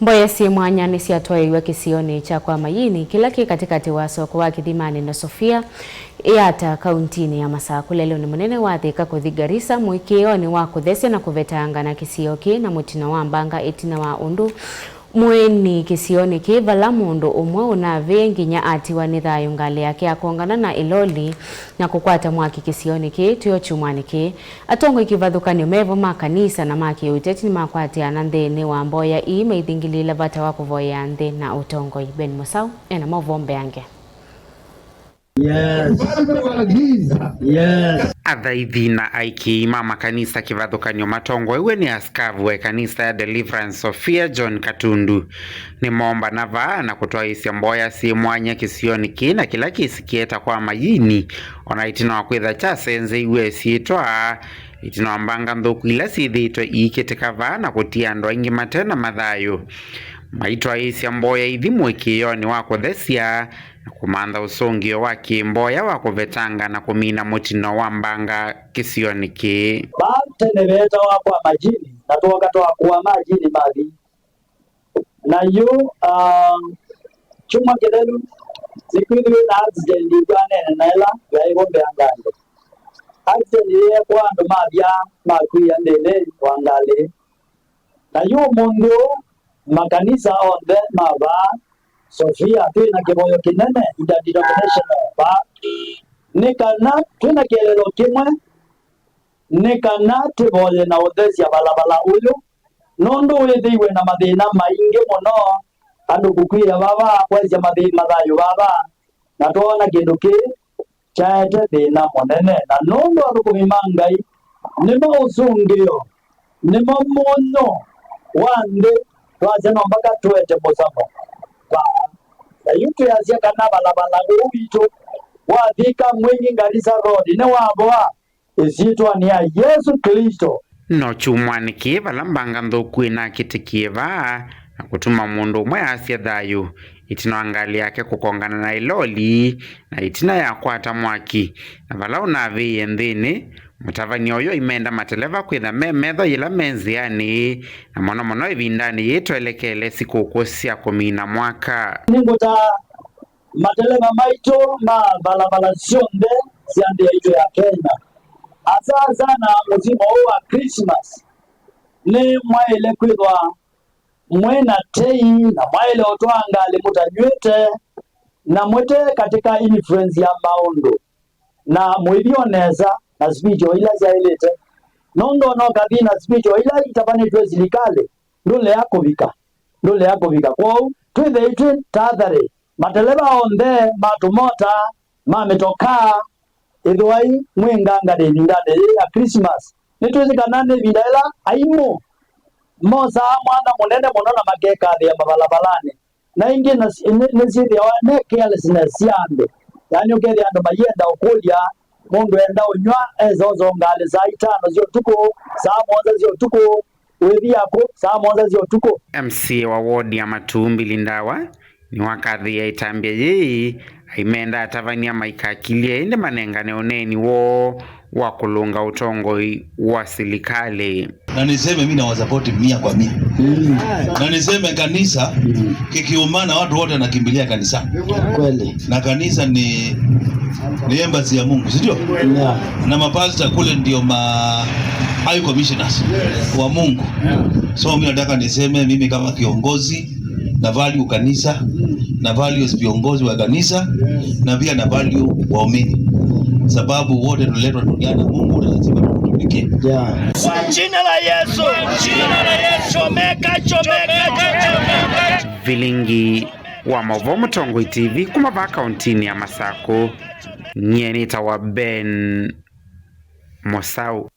Mboya si mwanya ni siatwaiwe kisioni cha kwa mayini kilaki katikati wa soko wa Kithimani na Sofia yata kauntini ya Masaku. Lelo ni munene wa Thika kuthi Garissa mwikioni wa kuthesia na kuvetanga na kisioki na mutina wa mbanga itina wa undu mweni kisioni ki vala mundu umwe unave nginya ati wa nithayo ngali yake akongana na iloli na kukwata mwaki kisioni ki tuyo chumwani ki atongo ikivathukanio mevo makanisa na maki uteti ni makwatiana nthini wa Mboya ii meithingilile vata wa kuvoya nthi na utongo. Ben Musau ena mavombe yange. Athaithi na aiki mama kanisa kivathukanio matongo iwe ni askavu wa kanisa ya Deliverance Sofia John Katundu ni momba na vaa na kutoaisya Mboya si mwanya kisioni ki na kila kisikieta kwa mayini ona itina wa kwitha cha senze iwe siitwa itina wa mbanga nthuku ila sithitwe iiketika vaa na kutia andu aingi matena mathayo maitwa isya Mboya ithi mwikioni wa kuthesia na kumantha usungio wa Mboya wa kuvetanga na kumina mutino wa mbanga kisioni ki batene beta wa kwa majini na tuoka toa kwa majini mali na yu chuma kelelu sikwidhi na accident igane na ela ya igombe angale accident ye kwa ndo mabya makuya ndele wangale na yu mundu makanisa onde maba Sofia tuna kiboyo kinene interdenominational ba nikana tuna kelelo kimwe nikana tiboye na othesia balabala uyu nondo withiwe na mathina maingi muno andu kukwira baba kwezia mathina mathayo baba na tuona kindu ki chaete thina munene na nondo athukumi ngai nimo usungio nimo muno wande twazena mpaka tuete musamo na yutu ya zia kana balabala ubitu wa Thika mwengi Garissa Road ne waboa isitwa ni ya Yesu Kristo no chumwani ki vala mbanga nthuku ina kitikie vaa na kutuma mundu umwe asya thayu itina angali yake kukongana na iloli na itina ya kwata mwaki na vala unaviye nthini mutavani oyo imenda mateleva kwitha memetho yila menziani na mono ivindani yitwelekele siku cia kumina mwaka ninguta mateleva maito ma balabala cionde ciande ito ya Kenya azaza na muzimo wa Christmas ni mwaile kwithwa mwena tei na mwaile otwangale mutanywete na mwete katika influence ya maundu na mwivioneza na speech ila zailete nondo no kabina speech ila itabani tu zilikale ndole yako vika kwao twithe itu tathari mateleva onde matumota mametoka ithwai mwinganga de ndade ya Christmas nitwezikanane vidaila aimo moza mwana munene muno na mageka ya babalabalane na ingi na nzidi ya ne carelessness yambe yani ukedi ando mayenda okulia mundu enda unywa ezozo ngale za itano zio tuko saa moza zio tuko wethi yako saa moza zio tuko. MC wa ward ya Matumbi Lindawa ni wakathi ya itambia yei aimenda atavania maikakilia inde manengane oneni wo wa kulunga utongo wa silikale na niseme mimi na wasapoti 100%. Na niseme kanisa kikiumana watu wote nakimbilia kanisa Kweli. Na kanisa ni embassy ya Mungu, sio? Na mapasta kule ndio high commissioners wa Mungu. So mimi nataka niseme mimi kama kiongozi na value kanisa na values viongozi wa kanisa na pia na value waumini, sababu wote tunaletwa duniani na Mungu na lazima tutumikie. Kwa jina la Yesu, chomeka. Vilingi wa Mavomo Tongo TV kumava kauntini ya Masaku. Nyenita wa Ben Musau.